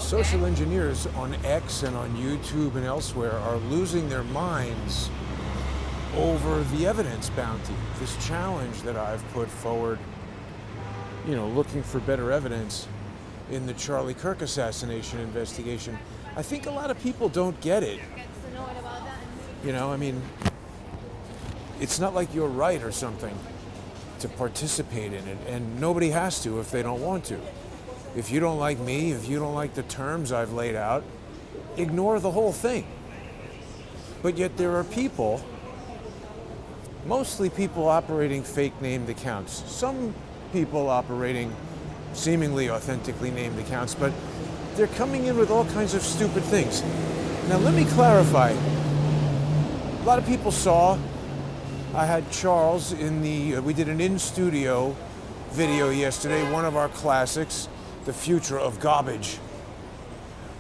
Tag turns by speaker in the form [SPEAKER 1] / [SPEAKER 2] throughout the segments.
[SPEAKER 1] social engineers on X and on YouTube and elsewhere are losing their minds over the evidence bounty. This challenge that I've put forward, looking for better evidence in the Charlie Kirk assassination investigation. I think a lot of people don't get it. It's not like you're right or something to participate in it, and nobody has to if they don't want to. If you don't like me, if you don't like the terms I've laid out, ignore the whole thing. But yet there are people, mostly people operating fake named accounts, some people operating seemingly authentically named accounts, but they're coming in with all kinds of stupid things. Now let me clarify. A lot of people saw I had Charles we did an in-studio video yesterday, one of our classics, The Future of Garbage.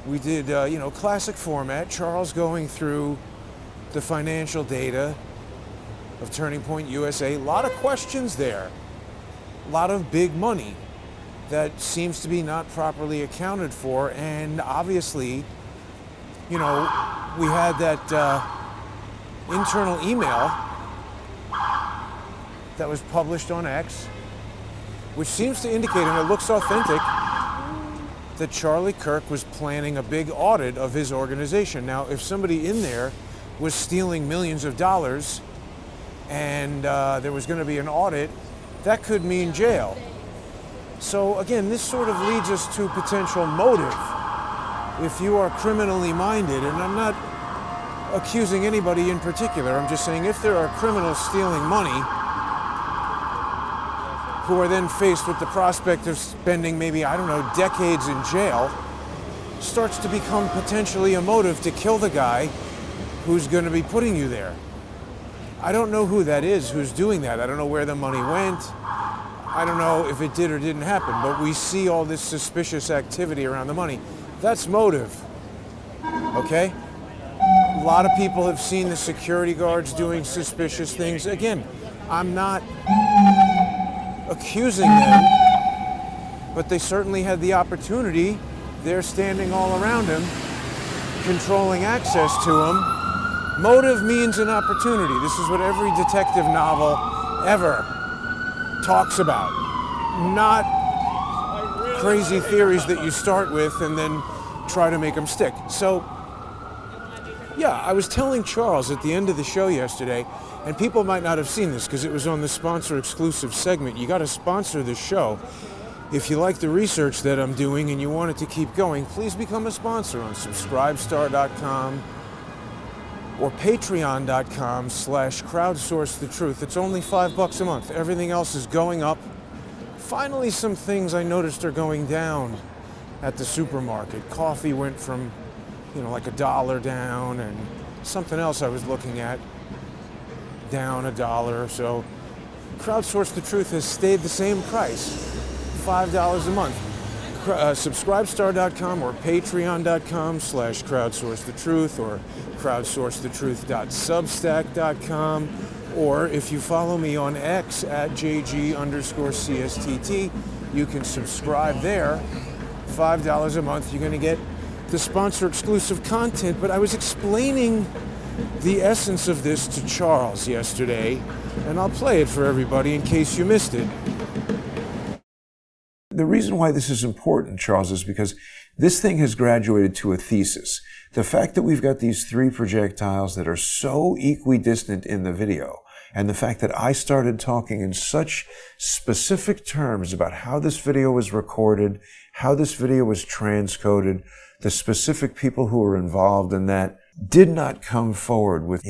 [SPEAKER 1] We did, classic format, Charles going through the financial data of Turning Point USA. A lot of questions there, a lot of big money that seems to be not properly accounted for, and obviously, we had that internal email that was published on X, which seems to indicate, and it looks authentic, that Charlie Kirk was planning a big audit of his organization. Now, if somebody in there was stealing millions of dollars and there was going to be an audit, that could mean jail. So again, this sort of leads us to potential motive. If you are criminally minded, and I'm not accusing anybody in particular, I'm just saying if there are criminals stealing money who are then faced with the prospect of spending maybe, decades in jail, starts to become potentially a motive to kill the guy who's going to be putting you there. I don't know who that is, who's doing that. I don't know where the money went. I don't know if it did or didn't happen, but we see all this suspicious activity around the money. That's motive, okay? A lot of people have seen the security guards doing suspicious things. Again, I'm not accusing them, but they certainly had the opportunity. They're standing all around him, controlling access to him. Motive means an opportunity. This is what every detective novel ever talks about. Not crazy theories that you start with and then try to make them stick. So, yeah, I was telling Charles at the end of the show yesterday, and people might not have seen this because it was on the sponsor exclusive segment. You got to sponsor the show. If you like the research that I'm doing and you want it to keep going, please become a sponsor on subscribestar.com or patreon.com/crowdsourcethetruth. It's only $5 a month. Everything else is going up. Finally, some things I noticed are going down at the supermarket. Coffee went from, like $1 down, and something else I was looking at down $1 or so. Crowdsource the Truth has stayed the same price, $5 a month. Subscribestar.com or patreon.com/crowdsourcethetruth or crowdsourcethetruth.substack.com, or if you follow me on X at JG_CSTT, you can subscribe there. $5 a month. You're going to get the sponsor exclusive content, but I was explaining the essence of this to Charles yesterday, and I'll play it for everybody in case you missed it. The reason why this is important, Charles, is because this thing has graduated to a thesis. The fact that we've got these three projectiles that are so equidistant in the video, and the fact that I started talking in such specific terms about how this video was recorded, how this video was transcoded, the specific people who were involved in that, did not come forward with,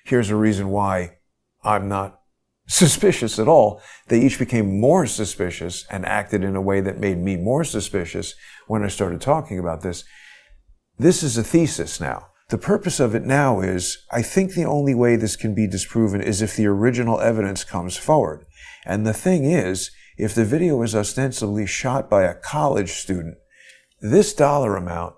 [SPEAKER 1] here's a reason why I'm not suspicious at all. They each became more suspicious and acted in a way that made me more suspicious when I started talking about this. This is a thesis now. The purpose of it now is, I think the only way this can be disproven is if the original evidence comes forward. And the thing is, if the video is ostensibly shot by a college student, this dollar amount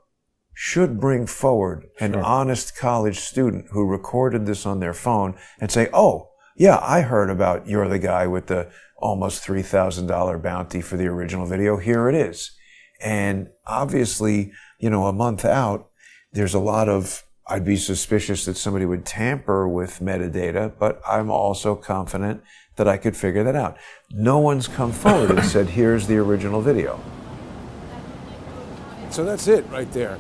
[SPEAKER 1] should bring forward an honest college student who recorded this on their phone and say, oh, yeah, I heard about you're the guy with the almost $3,000 bounty for the original video. Here it is. And obviously, a month out, there's a lot of, I'd be suspicious that somebody would tamper with metadata, but I'm also confident that I could figure that out. No one's come forward and said, here's the original video. So that's it right there.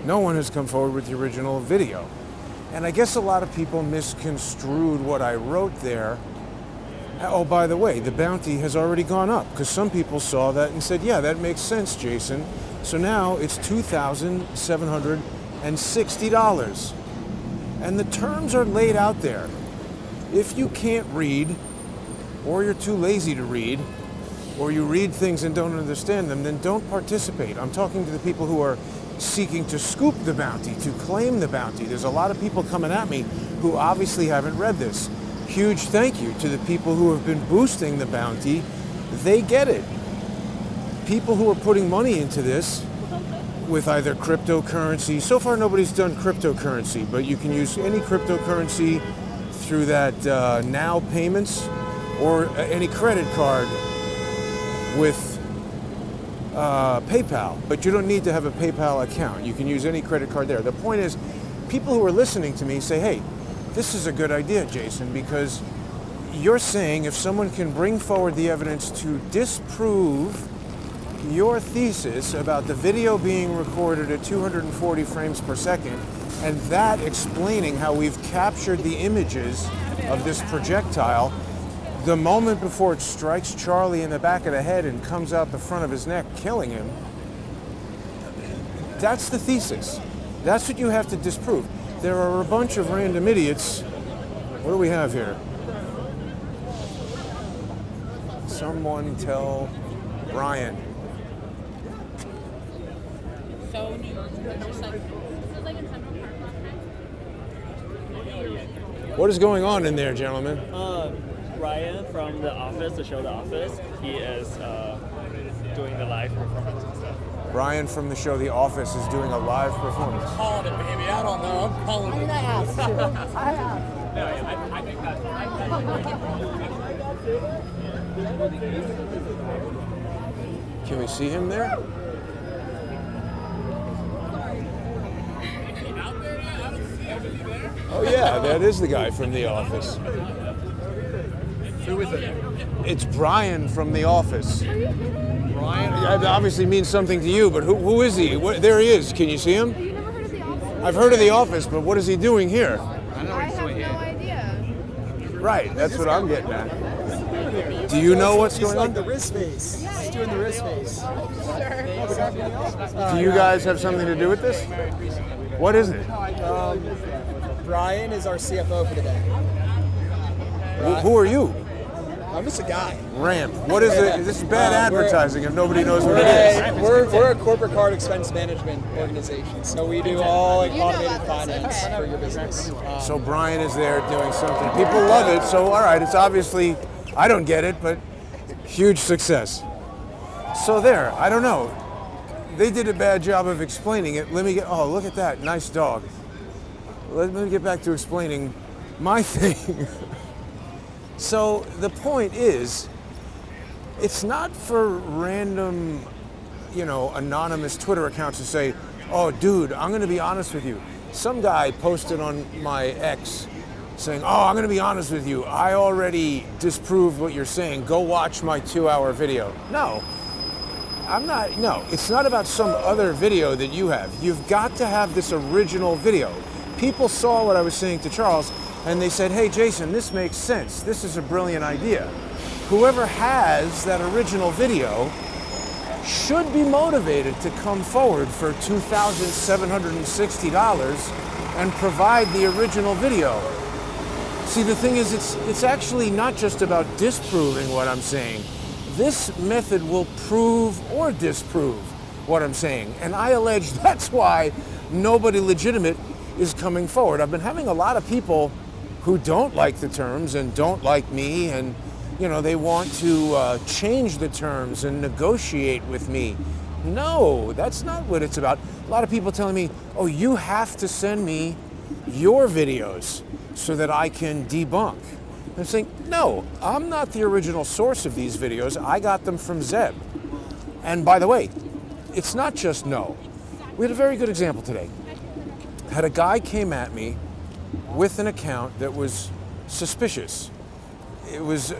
[SPEAKER 1] No one has come forward with the original video. And I guess a lot of people misconstrued what I wrote there. Oh, by the way, the bounty has already gone up because some people saw that and said, yeah, that makes sense, Jason. So now it's $2,760. And the terms are laid out there. If you can't read, or you're too lazy to read, or you read things and don't understand them, then don't participate. I'm talking to the people who are seeking to scoop the bounty, to claim the bounty. There's a lot of people coming at me who obviously haven't read this. Huge thank you to the people who have been boosting the bounty. They get it. People who are putting money into this with either cryptocurrency. So far nobody's done cryptocurrency, but you can use any cryptocurrency through that Now Payments or any credit card with PayPal, but you don't need to have a PayPal account. You can use any credit card there. The point is, people who are listening to me say, hey, this is a good idea, Jason, because you're saying if someone can bring forward the evidence to disprove your thesis about the video being recorded at 240 frames per second, and that explaining how we've captured the images of this projectile the moment before it strikes Charlie in the back of the head and comes out the front of his neck, killing him. That's the thesis. That's what you have to disprove. There are a bunch of random idiots. What do we have here? Someone tell Brian. What is going on in there, gentlemen?
[SPEAKER 2] Ryan from the office, the show The Office, he is doing the live performance and stuff.
[SPEAKER 1] Brian from the show The Office is doing a live performance.
[SPEAKER 3] Calling it, baby. I don't know. I'm calling it. I asked too. I asked.
[SPEAKER 2] I think that's
[SPEAKER 1] Can we see him there? Oh yeah, that is the guy from The Office.
[SPEAKER 3] Who is it?
[SPEAKER 1] It's Brian from The Office.
[SPEAKER 3] Brian?
[SPEAKER 1] It obviously means something to you, but who is he? There he is. Can you see him?
[SPEAKER 4] You never heard of The Office?
[SPEAKER 1] I've heard of The Office, but what is he doing here?
[SPEAKER 3] I know
[SPEAKER 4] I
[SPEAKER 3] he's
[SPEAKER 4] have
[SPEAKER 3] doing
[SPEAKER 4] no
[SPEAKER 3] it.
[SPEAKER 4] idea.
[SPEAKER 1] Right, that's what I'm getting at. Do you know what's going
[SPEAKER 5] like
[SPEAKER 1] on?
[SPEAKER 5] the wrist face. He's doing the wrist face.
[SPEAKER 1] Do you guys have something to do with this? What is it?
[SPEAKER 5] Brian is our CFO for the day.
[SPEAKER 1] Who are you?
[SPEAKER 5] I'm just a guy.
[SPEAKER 1] Ramp. What is it? This is bad advertising if nobody knows what it is.
[SPEAKER 5] We're a corporate card expense management organization, so we do all like automated finance for your business.
[SPEAKER 1] So Brian is there doing something. People love it, so all right, it's obviously, I don't get it, but huge success. So there, I don't know. They did a bad job of explaining it. Let me get, oh, look at that, nice dog. Let me get back to explaining my thing. So the point is, it's not for random, anonymous Twitter accounts to say, oh, dude, I'm going to be honest with you. Some guy posted on my X saying, oh, I'm going to be honest with you. I already disproved what you're saying. Go watch my 2-hour video. No, it's not about some other video that you have. You've got to have this original video. People saw what I was saying to Charles, and they said, hey, Jason, this makes sense. This is a brilliant idea. Whoever has that original video should be motivated to come forward for $2,760 and provide the original video. See, the thing is, it's actually not just about disproving what I'm saying. This method will prove or disprove what I'm saying. And I allege that's why nobody legitimate is coming forward. I've been having a lot of people who don't like the terms and don't like me, and they want to change the terms and negotiate with me. No, that's not what it's about. A lot of people telling me, oh, you have to send me your videos so that I can debunk. I'm saying, no, I'm not the original source of these videos. I got them from Zeb. And by the way, it's not just no. We had a very good example today. Had a guy came at me with an account that was suspicious. It was,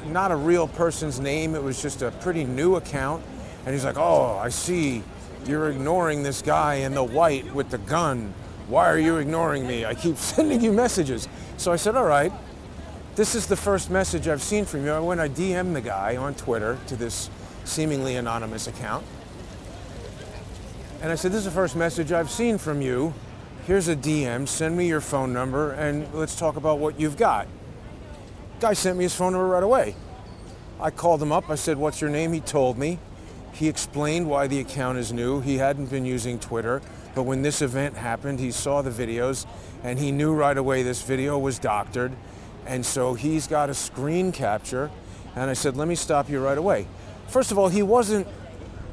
[SPEAKER 1] not a real person's name. It was just a pretty new account. And he's like, oh, I see you're ignoring this guy in the white with the gun. Why are you ignoring me? I keep sending you messages. So I said, all right, this is the first message I've seen from you. I went, I DM'd the guy on Twitter to this seemingly anonymous account. And I said, this is the first message I've seen from you. Here's a DM, send me your phone number, and let's talk about what you've got. Guy sent me his phone number right away. I called him up, I said, what's your name? He told me. He explained why the account is new. He hadn't been using Twitter, but when this event happened, he saw the videos, and he knew right away this video was doctored, and so he's got a screen capture, and I said, let me stop you right away. First of all, he wasn't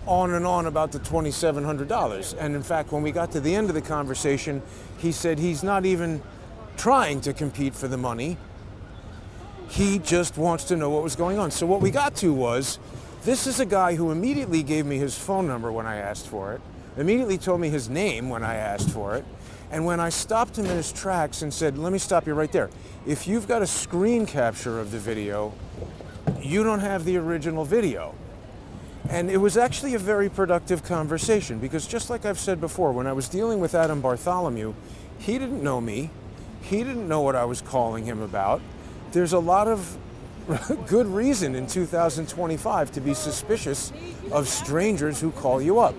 [SPEAKER 1] on and on about the $2,700. And in fact, when we got to the end of the conversation, he said he's not even trying to compete for the money. He just wants to know what was going on. So what we got to was, this is a guy who immediately gave me his phone number when I asked for it, immediately told me his name when I asked for it, and when I stopped him in his tracks and said, let me stop you right there. If you've got a screen capture of the video, you don't have the original video. And it was actually a very productive conversation because just like I've said before, when I was dealing with Adam Bartholomew, he didn't know me. He didn't know what I was calling him about. There's a lot of good reason in 2025 to be suspicious of strangers who call you up.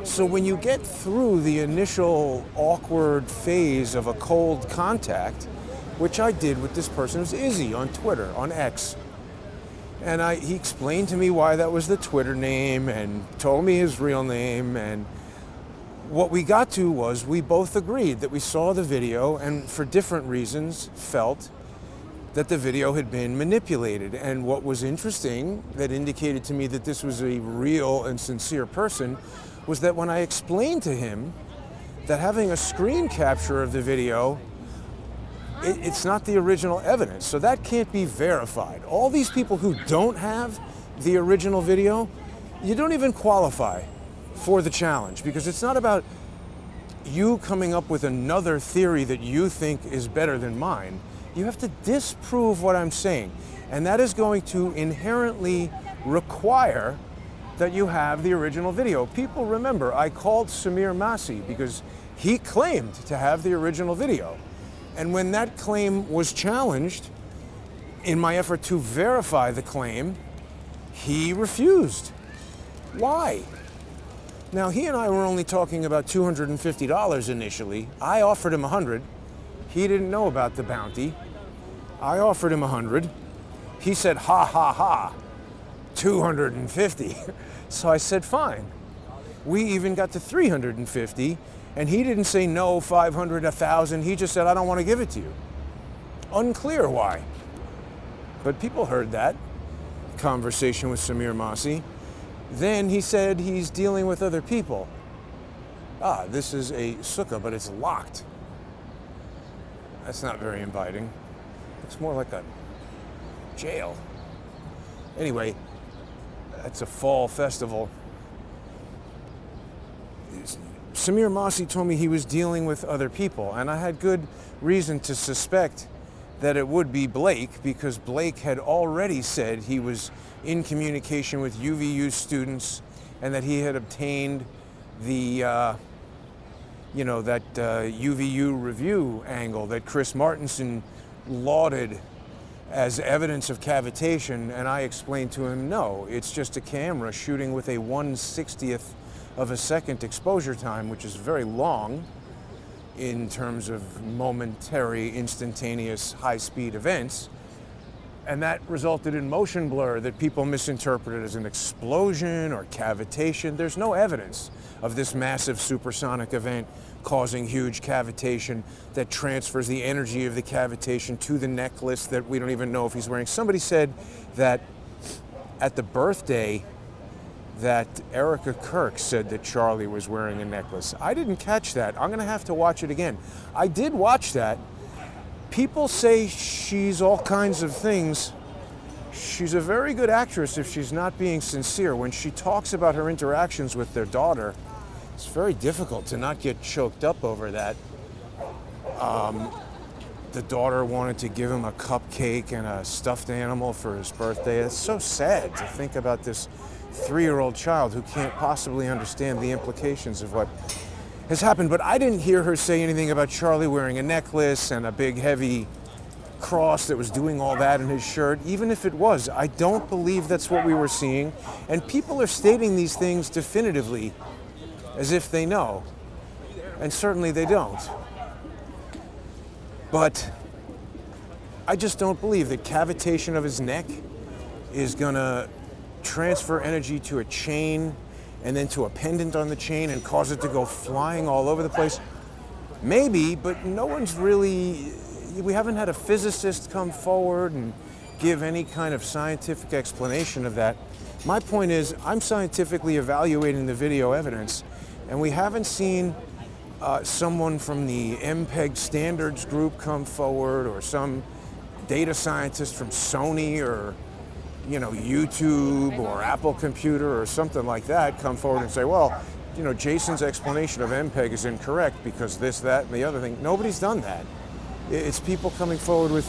[SPEAKER 1] So when you get through the initial awkward phase of a cold contact, which I did with this person, it was Izzy on Twitter, on X. And he explained to me why that was the Twitter name and told me his real name. And what we got to was we both agreed that we saw the video and for different reasons felt that the video had been manipulated. And what was interesting that indicated to me that this was a real and sincere person was that when I explained to him that having a screen capture of the video, it's not the original evidence, so that can't be verified. All these people who don't have the original video, you don't even qualify for the challenge because it's not about you coming up with another theory that you think is better than mine. You have to disprove what I'm saying, and that is going to inherently require that you have the original video. People remember, I called Samir Masi because he claimed to have the original video. And when that claim was challenged, in my effort to verify the claim, he refused. Why? Now, he and I were only talking about $250 initially. I offered him $100. He didn't know about the bounty. I offered him $100. He said, ha, ha, ha, $250. So I said, fine. We even got to $350. And he didn't say no, 500, 1,000. He just said, I don't want to give it to you. Unclear why. But people heard that conversation with Samir Masi. Then he said he's dealing with other people. This is a sukkah, but it's locked. That's not very inviting. It's more like a jail. Anyway, that's a fall festival. Samir Masi told me he was dealing with other people, and I had good reason to suspect that it would be Blake because Blake had already said he was in communication with UVU students and that he had obtained the, that UVU review angle that Chris Martenson lauded as evidence of cavitation, and I explained to him, no, it's just a camera shooting with a 1/60th of a second exposure time, which is very long in terms of momentary, instantaneous, high-speed events. And that resulted in motion blur that people misinterpreted as an explosion or cavitation. There's no evidence of this massive supersonic event causing huge cavitation that transfers the energy of the cavitation to the necklace that we don't even know if he's wearing. Somebody said that at the birthday that Erica Kirk said that Charlie was wearing a necklace. I didn't catch that. I'm gonna have to watch it again. I did watch that. People say she's all kinds of things. she's a very good actress if she's not being sincere. When she talks about her interactions with their daughter, it's very difficult to not get choked up over that. The daughter wanted to give him a cupcake and a stuffed animal for his birthday. It's so sad to think about this 3-year-old child who can't possibly understand the implications of what has happened. But I didn't hear her say anything about Charlie wearing a necklace and a big heavy cross that was doing all that in his shirt. Even if it was, I don't believe that's what we were seeing. And people are stating these things definitively as if they know. And certainly they don't. But I just don't believe that cavitation of his neck is gonna transfer energy to a chain and then to a pendant on the chain and cause it to go flying all over the place. Maybe, but no one's really, we haven't had a physicist come forward and give any kind of scientific explanation of that. My point is, I'm scientifically evaluating the video evidence, and we haven't seen someone from the MPEG standards group come forward, or some data scientist from Sony or YouTube or Apple Computer or something like that come forward and say, well, Jason's explanation of MPEG is incorrect because this, that, and the other thing. Nobody's done that. It's people coming forward with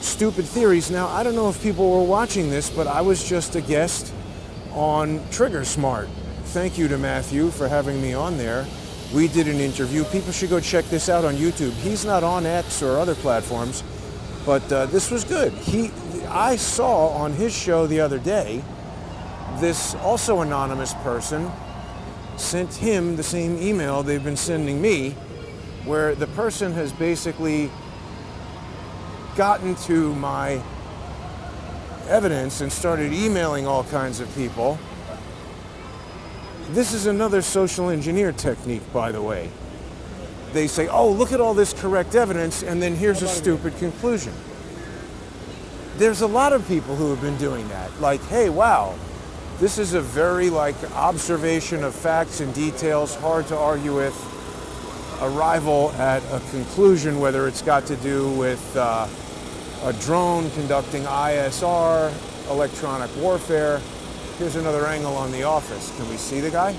[SPEAKER 1] stupid theories. Now, I don't know if people were watching this, but I was just a guest on Trigger Smart. Thank you to Matthew for having me on there. We did an interview. People should go check this out on YouTube. He's not on X or other platforms, but this was good. I saw on his show the other day, this also anonymous person sent him the same email they've been sending me, where the person has basically gotten to my evidence and started emailing all kinds of people. This is another social engineer technique, by the way. They say, oh, look at all this correct evidence, and then here's a stupid conclusion. There's a lot of people who have been doing that. Like, hey, wow, this is a very, observation of facts and details, hard to argue with, arrival at a conclusion, whether it's got to do with a drone conducting ISR, electronic warfare. Here's another angle on The Office. Can we see the guy?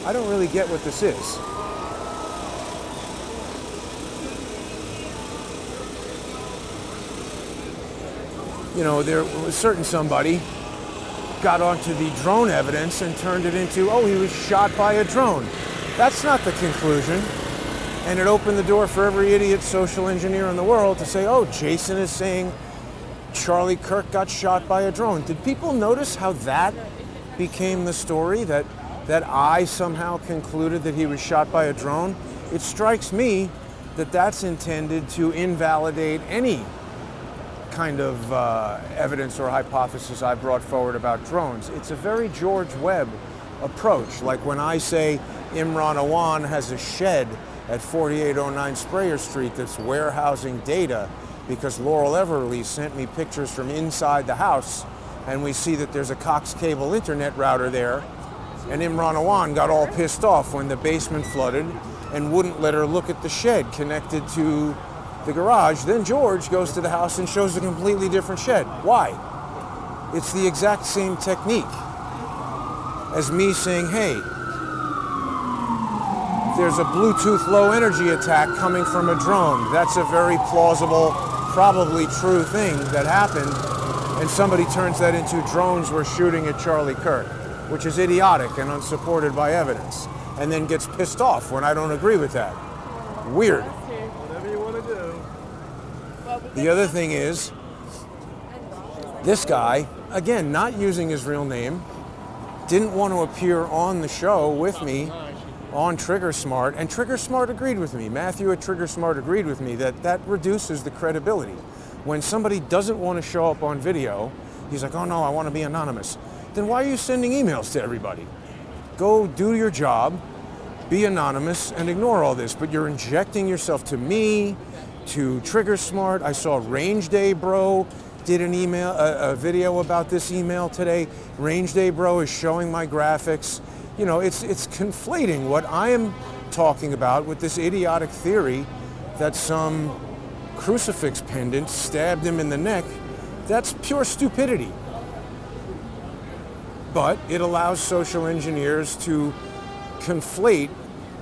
[SPEAKER 1] I don't really get what this is. There was certain somebody got onto the drone evidence and turned it into, oh, he was shot by a drone. That's not the conclusion. And it opened the door for every idiot social engineer in the world to say, oh, Jason is saying Charlie Kirk got shot by a drone. Did people notice how that became the story, that I somehow concluded that he was shot by a drone? It strikes me that that's intended to invalidate any kind of evidence or hypothesis I brought forward about drones. It's a very George Webb approach. Like when I say Imran Awan has a shed at 4809 Sprayer Street that's warehousing data because Laurel Everly sent me pictures from inside the house, and we see that there's a Cox cable internet router there, and Imran Awan got all pissed off when the basement flooded and wouldn't let her look at the shed connected to the garage. Then George goes to the house and shows a completely different shed. Why? It's the exact same technique as me saying, hey, there's a Bluetooth low energy attack coming from a drone. That's a very plausible, probably true thing that happened, and somebody turns that into drones were shooting at Charlie Kirk, which is idiotic and unsupported by evidence, and then gets pissed off when I don't agree with that. Weird.
[SPEAKER 3] Whatever you want to do.
[SPEAKER 1] The other thing is, this guy, again, not using his real name, didn't want to appear on the show with me on Trigger Smart, and Trigger Smart agreed with me. Matthew at Trigger Smart agreed with me that reduces the credibility. When somebody doesn't want to show up on video, he's like, oh no, I want to be anonymous. Then why are you sending emails to everybody? Go do your job, be anonymous, and ignore all this. But you're injecting yourself to me, to Trigger Smart. I saw Range Day Bro did an email, a video about this email today. Range Day Bro is showing my graphics. It's conflating what I am talking about with this idiotic theory that some
[SPEAKER 4] crucifix pendant, stabbed him in the neck, that's pure stupidity. But it allows social engineers to conflate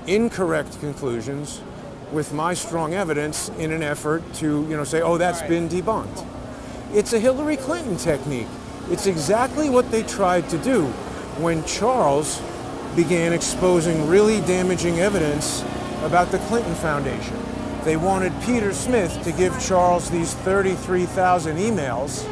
[SPEAKER 4] incorrect conclusions with my strong evidence in an effort to, say, oh, that's been debunked. It's a Hillary Clinton technique. It's exactly what they tried to do when Charles began exposing really damaging evidence about the Clinton Foundation. They wanted Peter Smith to give Charles these 33,000 emails,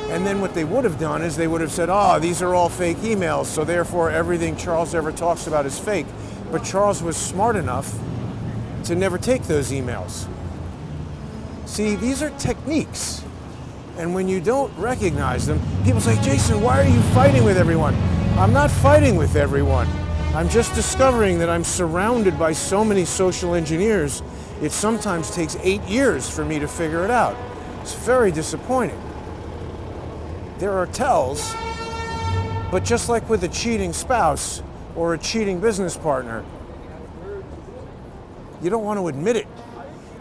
[SPEAKER 4] and then what they would have done is they would have said, these are all fake emails, so therefore everything Charles ever talks about is fake. But Charles was smart enough to never take those emails. See, these are techniques. And when you don't recognize them, people say, Jason, why are you fighting with everyone? I'm not fighting with everyone. I'm just discovering that I'm surrounded by so many social engineers, it sometimes takes 8 years for me to figure it out. It's very disappointing. There are tells, but just like with a cheating spouse or a cheating business partner, you don't want to admit it.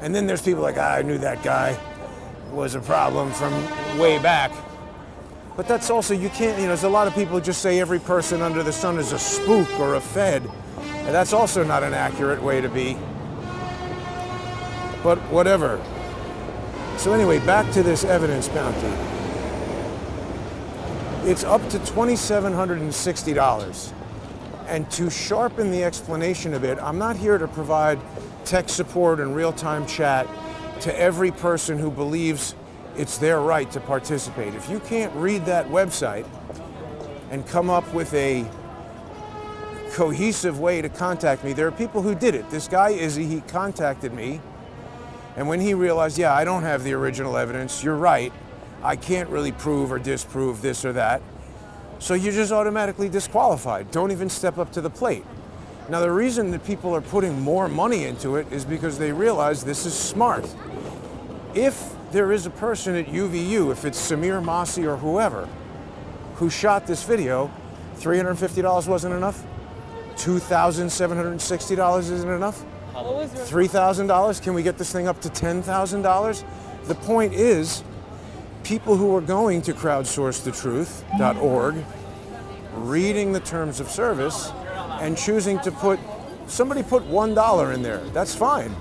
[SPEAKER 4] And then there's people like, I knew that guy was a problem from way back. But that's also, you can't, there's a lot of people who just say every person under the sun is a spook or a fed. And that's also not an accurate way to be. But whatever. So anyway, back to this evidence bounty. It's up to $2,760. And to sharpen the explanation a bit, I'm not here to provide tech support and real-time chat to every person who believes it's their right to participate. If you can't read that website and come up with a cohesive way to contact me, there are people who did it. This guy, Izzy, he contacted me, and when he realized, I don't have the original evidence, you're right, I can't really prove or disprove this or that, so you're just automatically disqualified. Don't even step up to the plate. Now, the reason that people are putting more money into it is because they realize this is smart. If there is a person at UVU, if it's Samir Masi or whoever, who shot this video, $350 wasn't enough? $2,760 isn't enough? $3,000? Can we get this thing up to $10,000? The point is, people who are going to crowdsourcethetruth.org, reading the terms of service, and choosing to somebody put $1 in there. That's fine.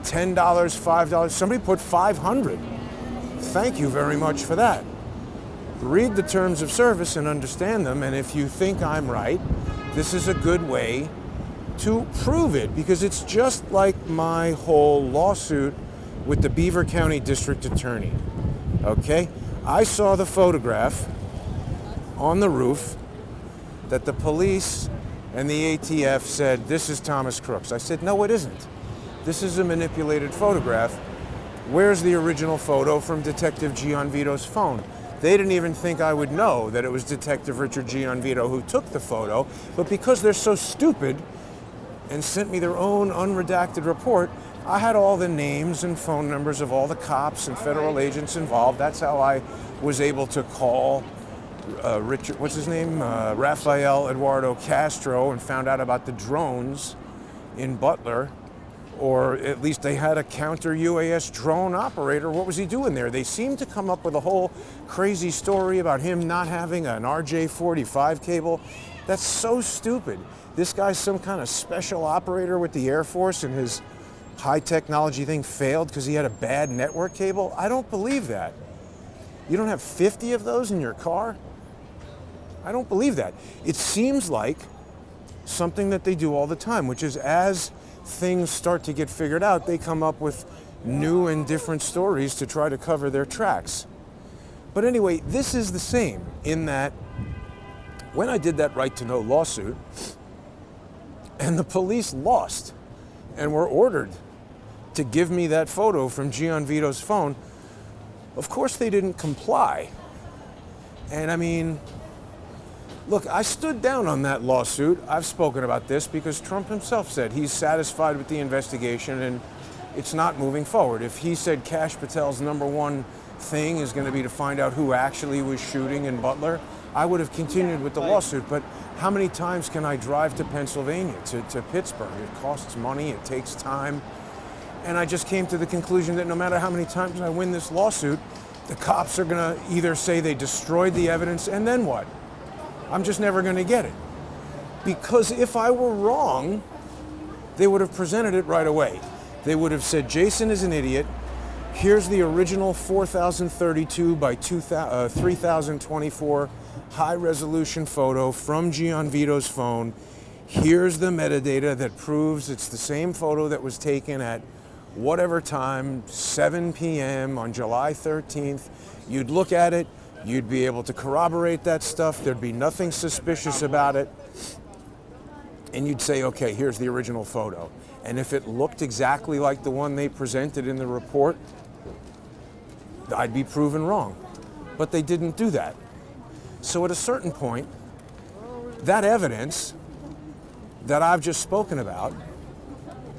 [SPEAKER 4] $10, $5, somebody put $500. Thank you very much for that. Read the terms of service and understand them, and if you think I'm right, this is a good way to prove it, because it's just like my whole lawsuit with the Beaver County District Attorney. Okay? I saw the photograph on the roof that the police and the ATF said, this is Thomas Crooks. I said, no, it isn't. This is a manipulated photograph. Where's the original photo from Detective Gianvito's phone? They didn't even think I would know that it was Detective Richard Gianvito who took the photo, but because they're so stupid and sent me their own unredacted report, I had all the names and phone numbers of all the cops and federal agents involved. That's how I was able to call Richard, what's his name? Rafael Eduardo Castro, and found out about the drones in Butler. Or at least they had a counter UAS drone operator. What was he doing there? They seemed to come up with a whole crazy story about him not having an RJ-45 cable. That's so stupid. This guy's some kind of special operator with the Air Force and his high technology thing failed because he had a bad network cable? I don't believe that. You don't have 50 of those in your car? I don't believe that. It seems like something that they do all the time, which is as things start to get figured out, they come up with new and different stories to try to cover their tracks. But anyway, this is the same in that when I did that right to know lawsuit, and the police lost and were ordered to give me that photo from Gianvito's phone, of course they didn't comply. And I mean, look, I stood down on that lawsuit. I've spoken about this because Trump himself said he's satisfied with the investigation and it's not moving forward. If he said Kash Patel's number one thing is going to be to find out who actually was shooting in Butler, I would have continued with the lawsuit. But how many times can I drive to Pennsylvania, to Pittsburgh? It costs money, it takes time. And I just came to the conclusion that no matter how many times I win this lawsuit, the cops are going to either say they destroyed the evidence, and then what? I'm just never going to get it. Because if I were wrong, they would have presented it right away. They would have said, Jason is an idiot. Here's the original 4032 by 3024 high-resolution photo from Gianvito's phone. Here's the metadata that proves it's the same photo that was taken at whatever time, 7 p.m. on July 13th. You'd look at it, you'd be able to corroborate that stuff, there'd be nothing suspicious about it, and you'd say, okay, here's the original photo. And if it looked exactly like the one they presented in the report, I'd be proven wrong. But they didn't do that. So at a certain point, that evidence that I've just spoken about,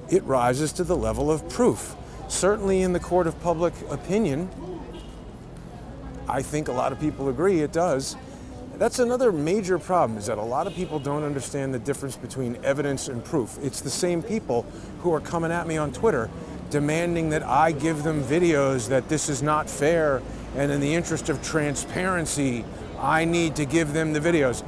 [SPEAKER 4] it rises to the level of proof. Certainly in the court of public opinion, I think a lot of people agree it does. That's another major problem, is that a lot of people don't understand the difference between evidence and proof. It's the same people who are coming at me on Twitter demanding that I give them videos that this is not fair, and in the interest of transparency, I need to give them the videos.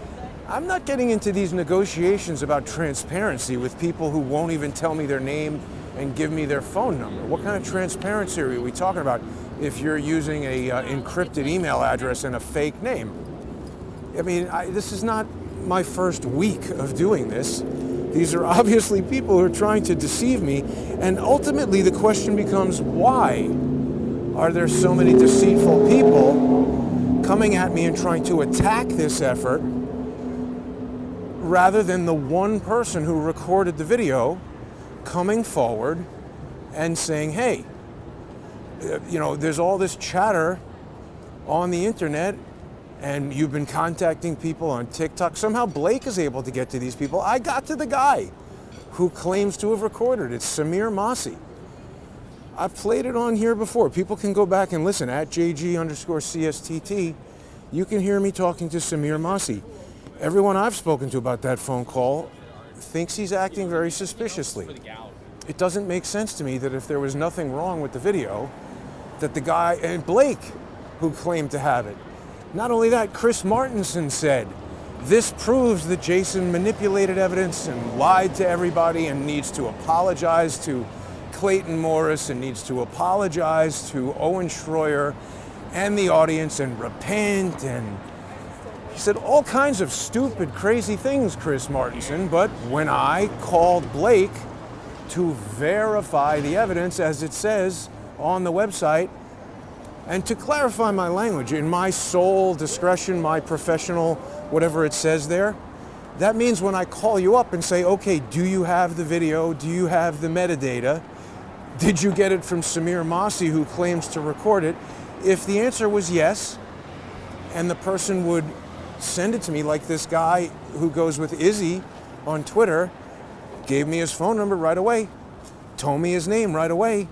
[SPEAKER 4] I'm not getting into these negotiations about transparency with people who won't even tell me their name and give me their phone number. What kind of transparency are we talking about if you're using a encrypted email address and a fake name? I mean, this is not my first week of doing this. These are obviously people who are trying to deceive me, and ultimately the question becomes, why are there so many deceitful people coming at me and trying to attack this effort, rather than the one person who recorded the video coming forward and saying, hey, there's all this chatter on the internet and you've been contacting people on TikTok. Somehow Blake is able to get to these people. I got to the guy who claims to have recorded it, Samir Masi. I've played it on here before. People can go back and listen at JG_CSTT. You can hear me talking to Samir Masi. Everyone I've spoken to about that phone call thinks he's acting very suspiciously. It doesn't make sense to me that if there was nothing wrong with the video, that the guy, and Blake, who claimed to have it. Not only that, Chris Martinson said, this proves that Jason manipulated evidence and lied to everybody and needs to apologize to Clayton Morris and needs to apologize to Owen Schroyer and the audience and repent, and he said all kinds of stupid, crazy things, Chris Martinson. But when I called Blake to verify the evidence, as it says on the website, and to clarify my language, in my sole discretion, my professional, whatever it says there, that means when I call you up and say, okay, do you have the video? Do you have the metadata? Did you get it from Samir Masi, who claims to record it? If the answer was yes, and the person would send it to me, like this guy who goes with Izzy on Twitter, gave me his phone number right away, told me his name right away.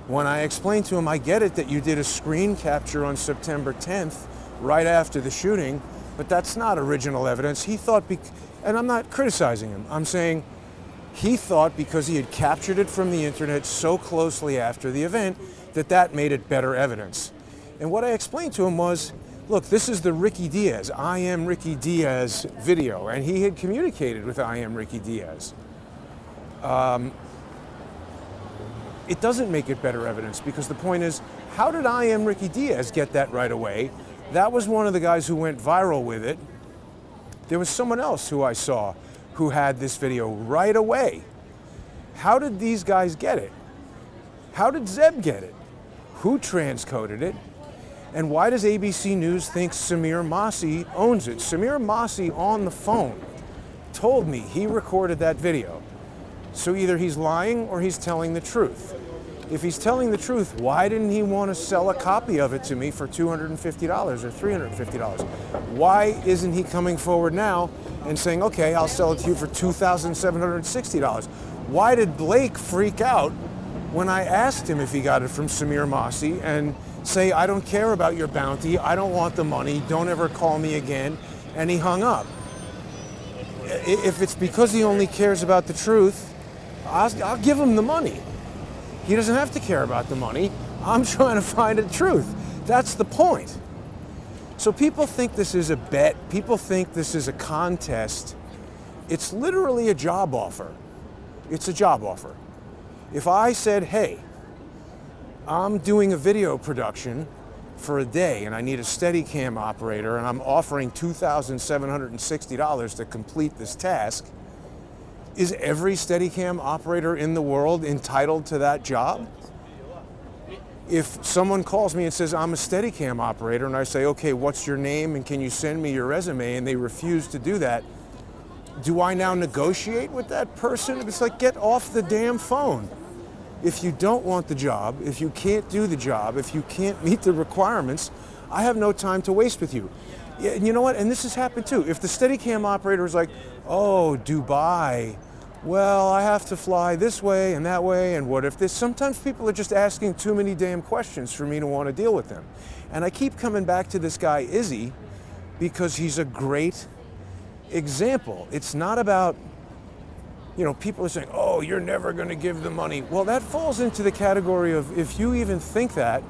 [SPEAKER 4] When I explained to him, I get it that you did a screen capture on September 10th, right after the shooting, but that's not original evidence. He thought, and I'm not criticizing him, I'm saying he thought because he had captured it from the internet so closely after the event, that made it better evidence. And what I explained to him was, look, this is the Ricky Diaz, I am Ricky Diaz video, and he had communicated with I am Ricky Diaz. It doesn't make it better evidence, because the point is, how did I am Ricky Diaz get that right away? That was one of the guys who went viral with it. There was someone else who I saw who had this video right away. How did these guys get it? How did Zeb get it? Who transcoded it? And why does ABC News think Samir Masi owns it? Samir Masi on the phone told me he recorded that video. So either he's lying or he's telling the truth. If he's telling the truth, why didn't he want to sell a copy of it to me for $250 or $350? Why isn't he coming forward now and saying, okay, I'll sell it to you for $2,760? Why did Blake freak out when I asked him if he got it from Samir Masi and say, I don't care about your bounty, I don't want the money, don't ever call me again, and he hung up? If it's because he only cares about the truth, I'll give him the money. He doesn't have to care about the money. I'm trying to find the truth. That's the point. So people think this is a bet. People think this is a contest. It's literally a job offer. It's a job offer. If I said, hey, I'm doing a video production for a day and I need a Steadicam operator and I'm offering $2,760 to complete this task, is every Steadicam operator in the world entitled to that job? If someone calls me and says, I'm a Steadicam operator, and I say, okay, what's your name and can you send me your resume, and they refuse to do that, do I now negotiate with that person? It's like, get off the damn phone. If you don't want the job, if you can't do the job, if you can't meet the requirements, I have no time to waste with you. Yeah, and you know what? And this has happened too. If the Steadicam operator is like, oh, Dubai, well, I have to fly this way and that way, and what if this? Sometimes people are just asking too many damn questions for me to want to deal with them. And I keep coming back to this guy, Izzy, because he's a great example. It's not about, people are saying, oh, you're never going to give the money. Well, that falls into the category of, if you even think that,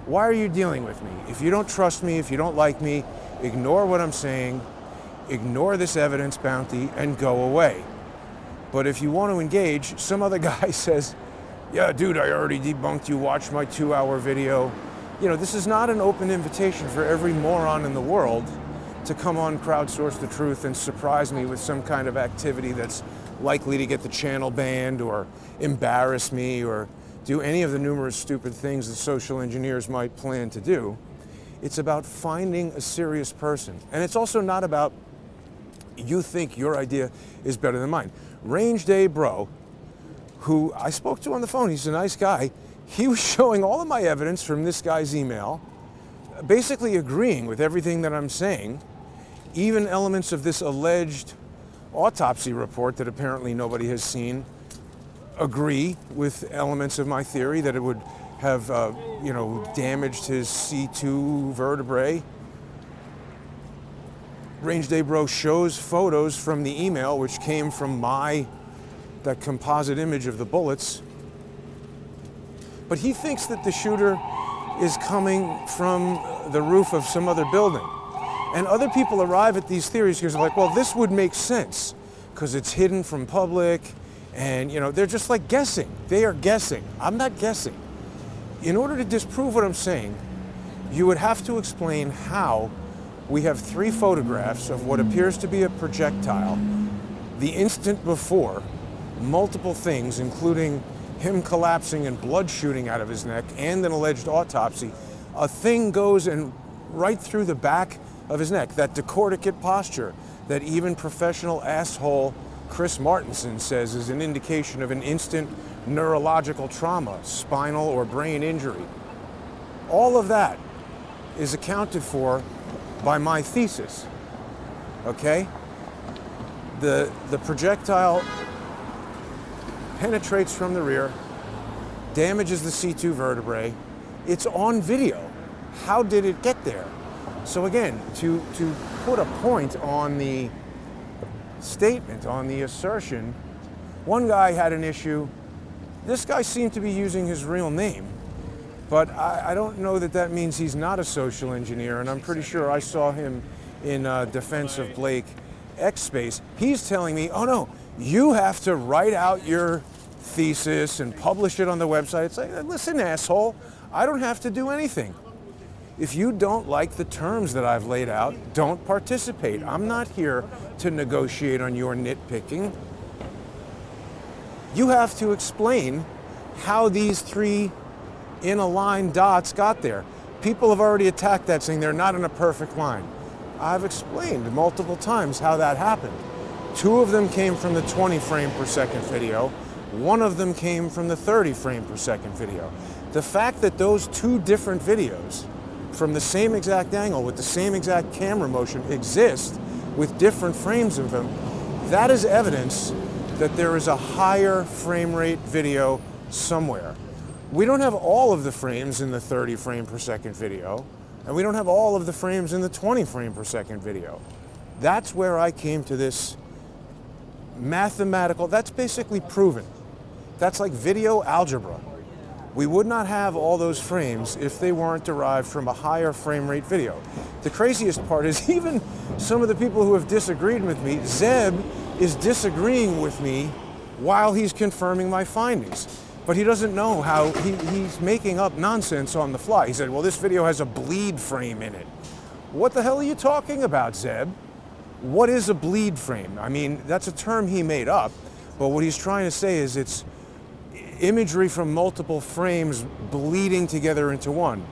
[SPEAKER 4] why are you dealing with me? If you don't trust me, if you don't like me, ignore what I'm saying, ignore this evidence bounty, and go away. But if you want to engage, some other guy says, yeah, dude, I already debunked you, watch my 2-hour video. This is not an open invitation for every moron in the world to come on Crowdsource the Truth and surprise me with some kind of activity that's likely to get the channel banned or embarrass me or do any of the numerous stupid things that social engineers might plan to do. It's about finding a serious person. And it's also not about you think your idea is better than mine. Range Day Bro, who I spoke to on the phone, he's a nice guy, he was showing all of my evidence from this guy's email, basically agreeing with everything that I'm saying, even elements of this alleged autopsy report that apparently nobody has seen agree with elements of my theory that it would have, damaged his C2 vertebrae. Range Day Bro shows photos from the email, which came from that composite image of the bullets. But he thinks that the shooter is coming from the roof of some other building. And other people arrive at these theories because they're like, well, this would make sense because it's hidden from public. And, they're just like guessing. They are guessing. I'm not guessing. In order to disprove what I'm saying, you would have to explain how we have 3 photographs of what appears to be a projectile the instant before, multiple things, including him collapsing and blood shooting out of his neck and an alleged autopsy. A thing goes right through the back of his neck, that decorticate posture that even professional asshole Chris Martenson says is an indication of an instant neurological trauma, spinal or brain injury. All of that is accounted for by my thesis, okay? The projectile penetrates from the rear, damages the C2 vertebrae. It's on video. How did it get there? So again, to put a point on the statement, on the assertion, one guy had an issue. This guy seemed to be using his real name. But I don't know that means he's not a social engineer, and I'm pretty sure I saw him in defense of Blake X Space. He's telling me, oh no, you have to write out your thesis and publish it on the website. It's like, listen, asshole, I don't have to do anything. If you don't like the terms that I've laid out, don't participate. I'm not here to negotiate on your nitpicking. You have to explain how these 3 in a line dots got there. People have already attacked that, saying they're not in a perfect line. I've explained multiple times how that happened. 2 of them came from the 20 frame per second video. 1 of them came from the 30 frame per second video. The fact that those 2 different videos from the same exact angle with the same exact camera motion exist with different frames of them, that is evidence that there is a higher frame rate video somewhere. We don't have all of the frames in the 30 frame per second video, and we don't have all of the frames in the 20 frame per second video. That's where I came to this mathematical, that's basically proven. That's like video algebra. We would not have all those frames if they weren't derived from a higher frame rate video. The craziest part is even some of the people who have disagreed with me, Zeb is disagreeing with me while he's confirming my findings. But he doesn't know how he's making up nonsense on the fly. He said, well, this video has a bleed frame in it. What the hell are you talking about, Zeb? What is a bleed frame? I mean, that's a term he made up, but what he's trying to say is it's imagery from multiple frames bleeding together into one.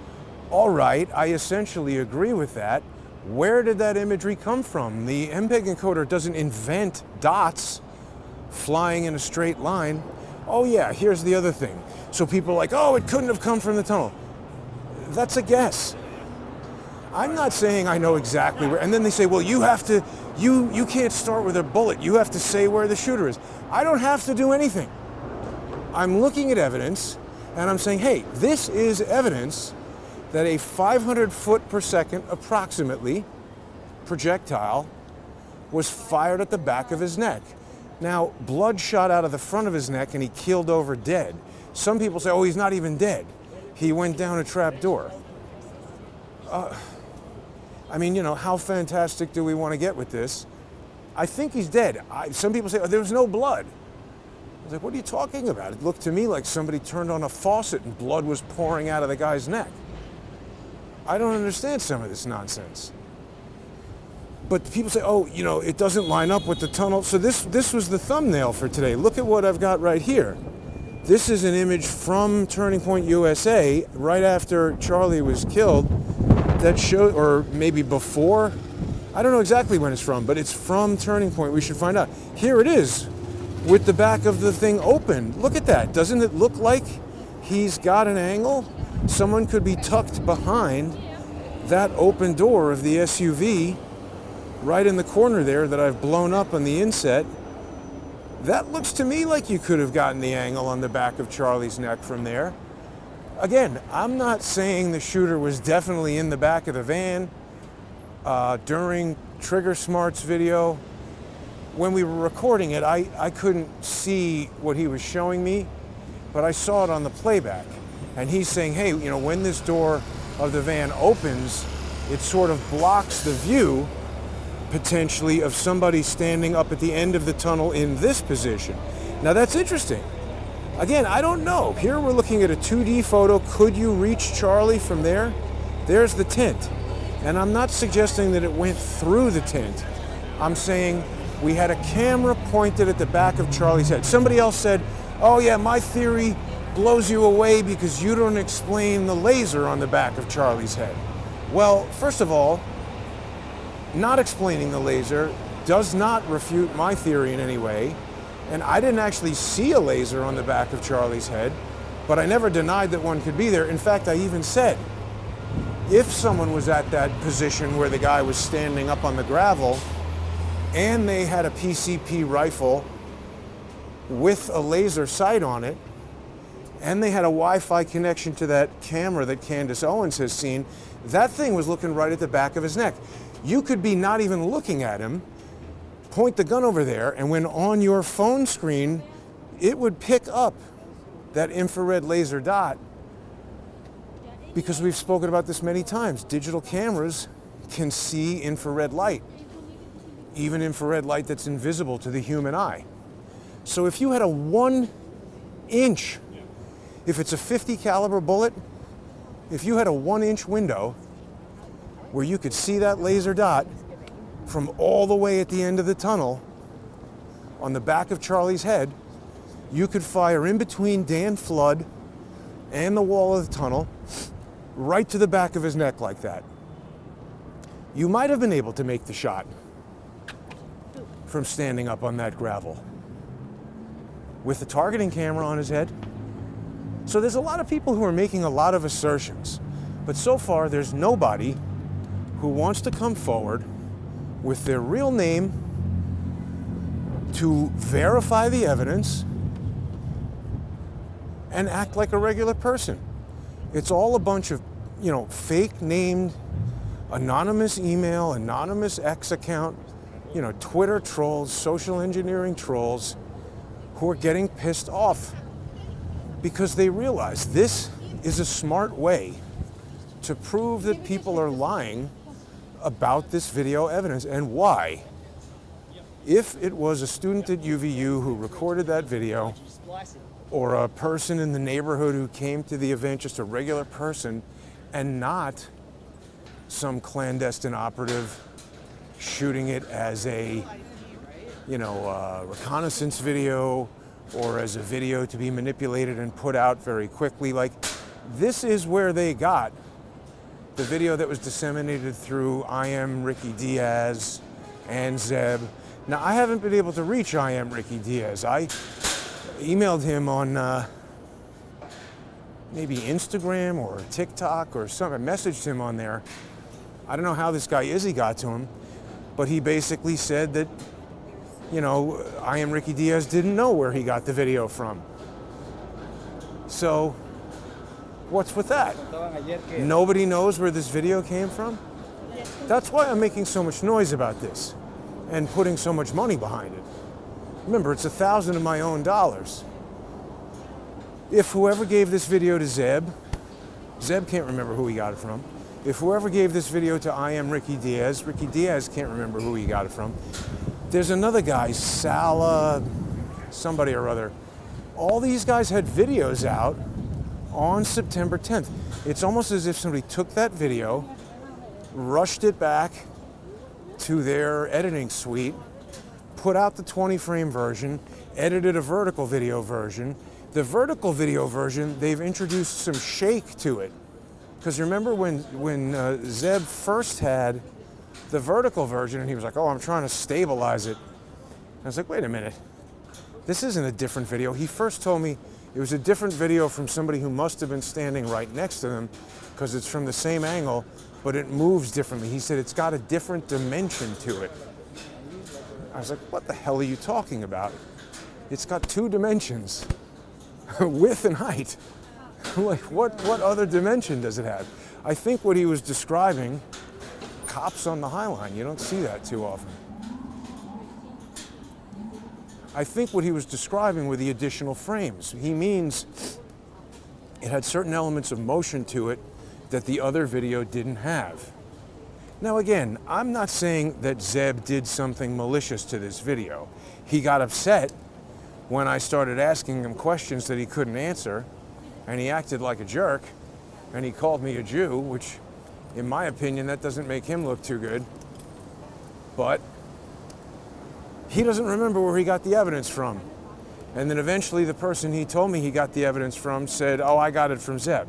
[SPEAKER 4] All right, I essentially agree with that. Where did that imagery come from? The MPEG encoder doesn't invent dots flying in a straight line. Oh yeah, here's the other thing. So people are like, oh, it couldn't have come from the tunnel. That's a guess. I'm not saying I know exactly where, and then they say, well, you have to, you can't start with a bullet. You have to say where the shooter is. I don't have to do anything. I'm looking at evidence and I'm saying, hey, this is evidence that a 500 foot per second approximately projectile was fired at the back of his neck. Now, blood shot out of the front of his neck and he keeled over dead. Some people say, oh, he's not even dead. He went down a trap door. I mean, you know, how fantastic do we want to get with this? I think he's dead. Some people say, oh, there was no blood. I was like, what are you talking about? It looked to me like somebody turned on a faucet and blood was pouring out of the guy's neck. I don't understand some of this nonsense. But people say, oh, you know, it doesn't line up with the tunnel. So this was the thumbnail for today. Look at what I've got right here. This is an image from Turning Point USA right after Charlie was killed that showed, or maybe before. I don't know exactly when it's from, but it's from Turning Point. We should find out. Here it is with the back of the thing open. Look at that. Doesn't it look like he's got an angle? Someone could be tucked behind that open door of the SUV right in the corner there that I've blown up on the inset. That looks to me like you could have gotten the angle on the back of Charlie's neck from there. Again, I'm not saying the shooter was definitely in the back of the van. During Trigger Smart's video, when we were recording it, I couldn't see what he was showing me, but I saw it on the playback. And he's saying, hey, you know, when this door of the van opens, it sort of blocks the view, potentially, of somebody standing up at the end of the tunnel in this position. Now that's interesting. Again, I don't know. Here we're looking at a 2D photo. Could you reach Charlie from there? There's the tent. And I'm not suggesting that it went through the tent. I'm saying we had a camera pointed at the back of Charlie's head. Somebody else said, oh yeah, my theory blows you away because you don't explain the laser on the back of Charlie's head. Well, first of all, not explaining the laser does not refute my theory in any way. And I didn't actually see a laser on the back of Charlie's head, but I never denied that one could be there. In fact, I even said, if someone was at that position where the guy was standing up on the gravel and they had a PCP rifle with a laser sight on it, and they had a Wi-Fi connection to that camera that Candace Owens has seen, that thing was looking right at the back of his neck. You could be not even looking at him, point the gun over there, and when on your phone screen, it would pick up that infrared laser dot, because we've spoken about this many times. Digital cameras can see infrared light, even infrared light that's invisible to the human eye. So if you had a 1 inch, if it's a 50 caliber bullet, if you had a 1 inch window where you could see that laser dot from all the way at the end of the tunnel on the back of Charlie's head, you could fire in between Dan Flood and the wall of the tunnel right to the back of his neck like that. You might have been able to make the shot from standing up on that gravel with the targeting camera on his head. So there's a lot of people who are making a lot of assertions, but so far there's nobody who wants to come forward with their real name to verify the evidence and act like a regular person. It's all a bunch of, you know, fake named, anonymous email, anonymous X account, you know, Twitter trolls, social engineering trolls who are getting pissed off because they realize this is a smart way to prove that people are lying about this video evidence. And why? If it was a student at UVU who recorded that video, or a person in the neighborhood who came to the event, just a regular person, and not some clandestine operative shooting it as a, reconnaissance video or as a video to be manipulated and put out very quickly. Like, this is where they got the video that was disseminated through I Am Ricky Diaz and Zeb. Now, I haven't been able to reach I Am Ricky Diaz. I emailed him on maybe Instagram or TikTok or something. I messaged him on there. I don't know how this guy Izzy got to him, but he basically said that, I Am Ricky Diaz didn't know where he got the video from. So, what's with that? Nobody knows where this video came from? That's why I'm making so much noise about this and putting so much money behind it. Remember, it's $1,000 of my own dollars. If whoever gave this video to Zeb can't remember who he got it from. If whoever gave this video to I Am Ricky Diaz can't remember who he got it from. There's another guy, Sala, somebody or other. All these guys had videos out on September 10th. It's almost as if somebody took that video, rushed it back to their editing suite, put out the 20-frame version, edited a vertical video version. The vertical video version, they've introduced some shake to it. Because remember when Zeb first had the vertical version and he was like, oh, I'm trying to stabilize it. I was like, wait a minute. This isn't a different video. He first told me it was a different video from somebody who must have been standing right next to them because it's from the same angle, but it moves differently. He said it's got a different dimension to it. I was like, what the hell are you talking about? It's got two dimensions, width and height. Like, what other dimension does it have? I think what he was describing, cops on the High Line, you don't see that too often. I think what he was describing were the additional frames. He means it had certain elements of motion to it that the other video didn't have. Now again, I'm not saying that Zeb did something malicious to this video. He got upset when I started asking him questions that he couldn't answer, and he acted like a jerk, and he called me a Jew, which, in my opinion, that doesn't make him look too good. But he doesn't remember where he got the evidence from. And then eventually the person he told me he got the evidence from said, oh, I got it from Zeb.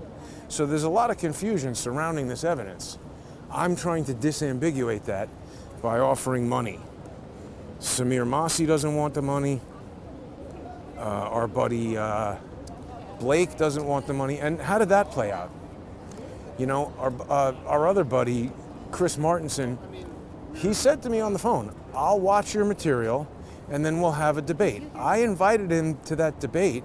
[SPEAKER 4] So there's a lot of confusion surrounding this evidence. I'm trying to disambiguate that by offering money. Samir Masi doesn't want the money. Our buddy Blake doesn't want the money. And how did that play out? Our other buddy, Chris Martinson, he said to me on the phone, I'll watch your material and then we'll have a debate. I invited him to that debate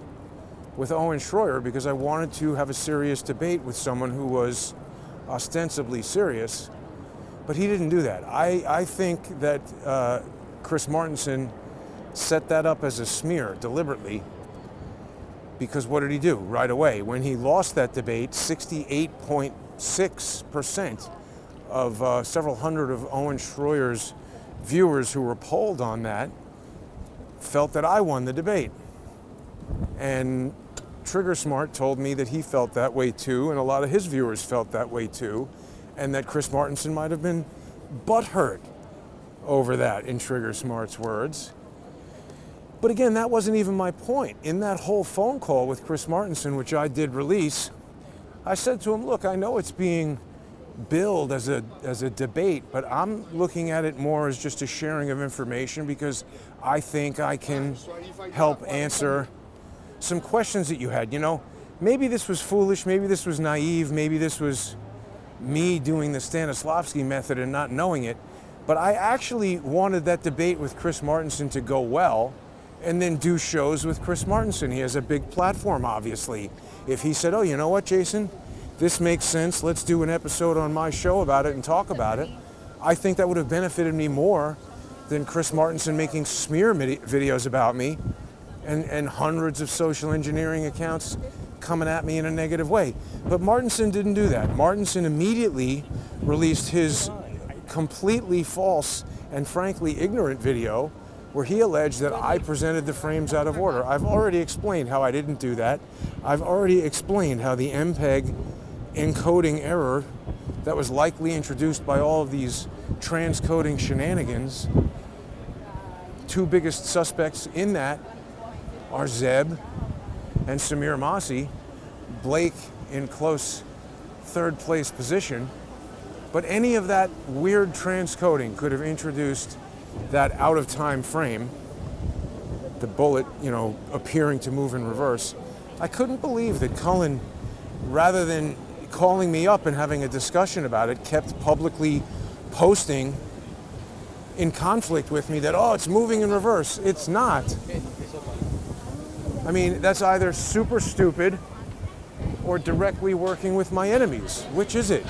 [SPEAKER 4] with Owen Schroyer because I wanted to have a serious debate with someone who was ostensibly serious, but he didn't do that. I think that Chris Martinson set that up as a smear deliberately, because what did he do right away? When he lost that debate, 68.6% of several hundred of Owen Schroyer's viewers who were polled on that felt that I won the debate. And Trigger Smart told me that he felt that way too, and a lot of his viewers felt that way too, and that Chris Martinson might have been butthurt over that, in Trigger Smart's words. But again, that wasn't even my point. In that whole phone call with Chris Martinson, which I did release, I said to him, look, I know it's being billed as a debate, but I'm looking at it more as just a sharing of information because I think I can help answer some questions that you had. Maybe this was foolish, maybe this was naive, maybe this was me doing the Stanislavski method and not knowing it, but I actually wanted that debate with Chris Martinson to go well and then do shows with Chris Martinson. He has a big platform, obviously. If he said, oh, you know what, Jason? This makes sense. Let's do an episode on my show about it and talk about it. I think that would have benefited me more than Chris Martinson making smear videos about me and hundreds of social engineering accounts coming at me in a negative way. But Martinson didn't do that. Martinson immediately released his completely false and frankly ignorant video where he alleged that I presented the frames out of order. I've already explained how I didn't do that. I've already explained how the MPEG encoding error that was likely introduced by all of these transcoding shenanigans, two biggest suspects in that are Zeb and Samir Masi, Blake in close third place position. But any of that weird transcoding could have introduced that out of time frame, the bullet, appearing to move in reverse. I couldn't believe that Cullen, rather than calling me up and having a discussion about it, kept publicly posting in conflict with me that, oh, it's moving in reverse. It's not. I mean, that's either super stupid or directly working with my enemies. Which is it?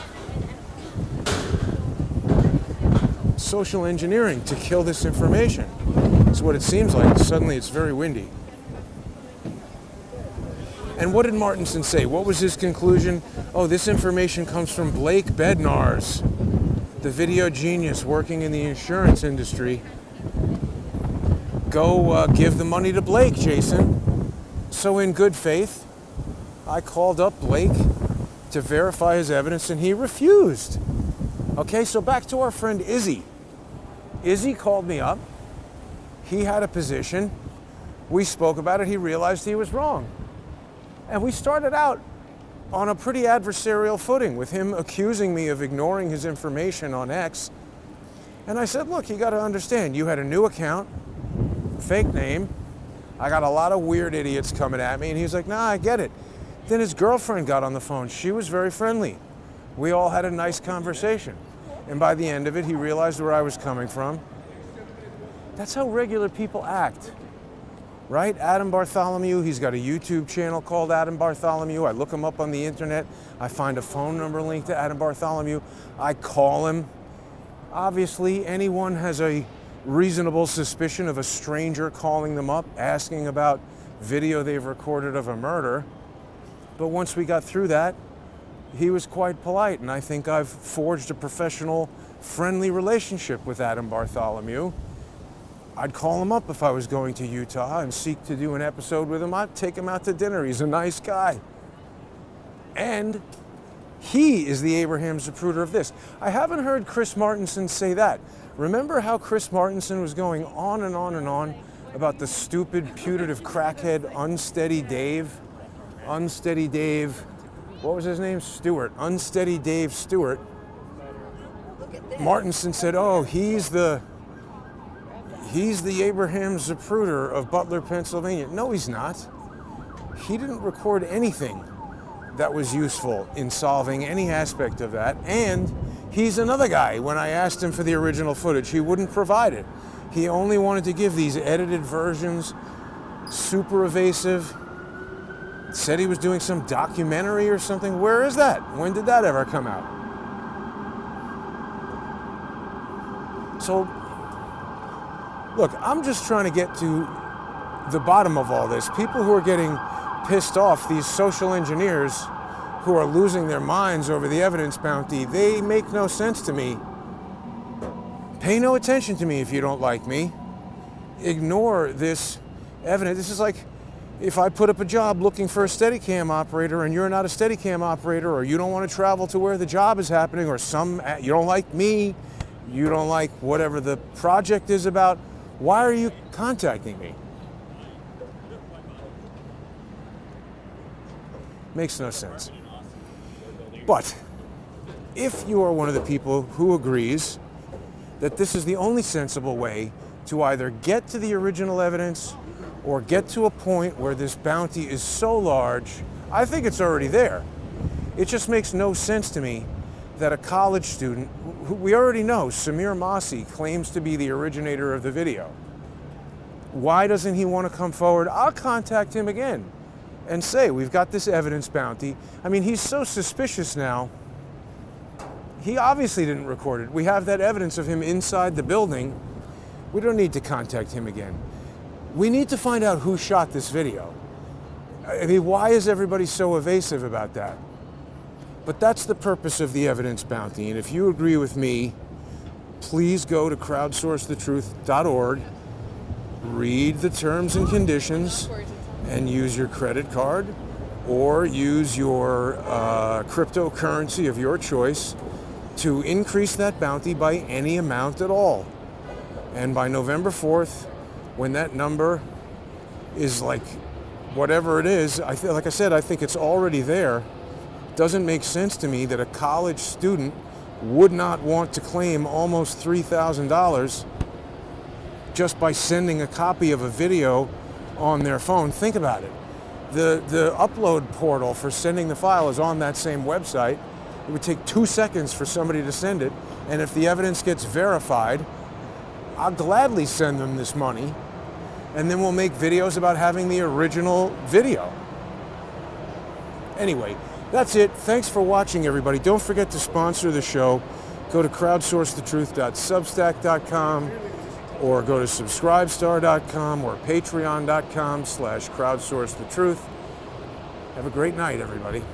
[SPEAKER 4] Social engineering to kill this information. That's what it seems like. Suddenly it's very windy. And what did Martinson say? What was his conclusion? Oh, this information comes from Blake Bednarz, the video genius working in the insurance industry. Go give the money to Blake, Jason. So in good faith, I called up Blake to verify his evidence and he refused. Okay, so back to our friend Izzy. Izzy called me up. He had a position. We spoke about it. He realized he was wrong. And we started out on a pretty adversarial footing with him accusing me of ignoring his information on X. And I said, look, you got to understand, you had a new account, fake name. I got a lot of weird idiots coming at me. And he was like, nah, I get it. Then his girlfriend got on the phone. She was very friendly. We all had a nice conversation. And by the end of it, he realized where I was coming from. That's how regular people act, right? Adam Bartholomew, he's got a YouTube channel called Adam Bartholomew. I look him up on the internet. I find a phone number linked to Adam Bartholomew. I call him. Obviously, anyone has a reasonable suspicion of a stranger calling them up, asking about video they've recorded of a murder. But once we got through that, he was quite polite, and I think I've forged a professional, friendly relationship with Adam Bartholomew. I'd call him up if I was going to Utah and seek to do an episode with him. I'd take him out to dinner. He's a nice guy. And he is the Abraham Zapruder of this. I haven't heard Chris Martinson say that. Remember how Chris Martinson was going on and on and on about the stupid, putative crackhead Unsteady Dave? Unsteady Dave, what was his name? Stewart. Unsteady Dave Stewart. Martinson said, oh, he's the Abraham Zapruder of Butler, Pennsylvania. No, he's not. He didn't record anything that was useful in solving any aspect of that. And he's another guy. When I asked him for the original footage, he wouldn't provide it. He only wanted to give these edited versions, super evasive. Said he was doing some documentary or something. Where is that? When did that ever come out? So, look, I'm just trying to get to the bottom of all this. People who are getting pissed off, these social engineers who are losing their minds over the evidence bounty, they make no sense to me. Pay no attention to me if you don't like me. Ignore this evidence. This is like if I put up a job looking for a Steadicam operator and you're not a Steadicam operator, or you don't want to travel to where the job is happening, or you don't like me, you don't like whatever the project is about, why are you contacting me? Makes no sense. But if you are one of the people who agrees that this is the only sensible way to either get to the original evidence or get to a point where this bounty is so large, I think it's already there. It just makes no sense to me that a college student, who we already know, Samir Masi, claims to be the originator of the video. Why doesn't he want to come forward? I'll contact him again and say, we've got this evidence bounty. I mean, he's so suspicious now. He obviously didn't record it. We have that evidence of him inside the building. We don't need to contact him again. We need to find out who shot this video. I mean, why is everybody so evasive about that? But that's the purpose of the evidence bounty. And if you agree with me, please go to crowdsourcethetruth.org, read the terms and conditions, and use your credit card or use your cryptocurrency of your choice to increase that bounty by any amount at all. And by November 4th, when that number is like whatever it is, like I said, I think it's already there. It doesn't make sense to me that a college student would not want to claim almost $3,000 just by sending a copy of a video on their phone. Think about it. The upload portal for sending the file is on that same website. It would take 2 seconds for somebody to send it, and if the evidence gets verified, I'll gladly send them this money, and then we'll make videos about having the original video. Anyway, that's it. Thanks for watching, everybody. Don't forget to sponsor the show. Go to crowdsourcethetruth.substack.com or go to subscribestar.com or patreon.com/crowdsourcethetruth. Have a great night, everybody.